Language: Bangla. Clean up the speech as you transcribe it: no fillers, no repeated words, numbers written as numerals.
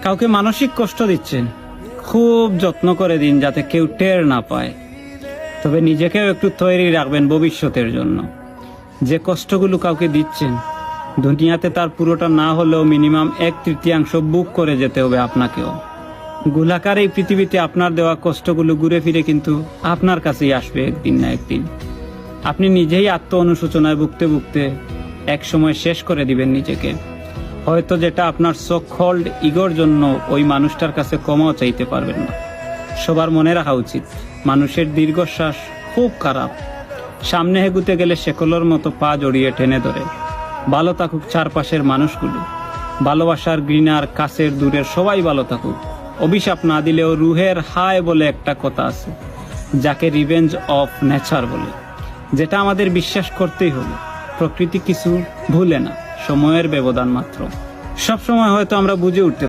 কাউকে মানসিক কষ্ট দিচ্ছেন, খুব যত্ন করে দিন যাতে কেউ টের না পায়। তবে নিজেকেও একটু তৈরি রাখবেন ভবিষ্যতের জন্য। যে কষ্টগুলো কাউকে দিচ্ছেন, দুনিয়াতে তার পুরোটা না হলেও মিনিমাম 1/3 বুক করে যেতে হবে আপনাকেও। গোলাকার এই পৃথিবীতে আপনার দেওয়া কষ্টগুলো ঘুরে ফিরে কিন্তু আপনার কাছেই আসবে একদিন না একদিন। আপনি নিজেই আত্ম অনুশোচনায় ভুগতে ভুগতে এক সময় শেষ করে দিবেন নিজেকে। হয়তো যেটা আপনার সো কল্ড ইগোর জন্য ওই মানুষটার কাছে ক্ষমাও চাইতে পারবেন না। সবার মনে রাখা উচিত, মানুষের দীর্ঘশ্বাস খুব খারাপ। সামনে এগুতে গেলে শেকলের মতো পা জড়িয়ে টেনে ধরে। ভালো থাকুক চারপাশের মানুষগুলো, ভালোবাসার, ঘৃণার, কাছের, দূরের সবাই ভালো থাকুক। অভিশাপ না দিলেও রুহের হায় বলে একটা কথা আছে, যাকে রিভেঞ্জ অফ নেচার বলে, যেটা আমাদের বিশ্বাস করতেই হবে। প্রকৃতি কিছু ভুলে না, সময়ের ব্যবধান মাত্র। সব সময় হয়তো আমরা বুঝে উঠতে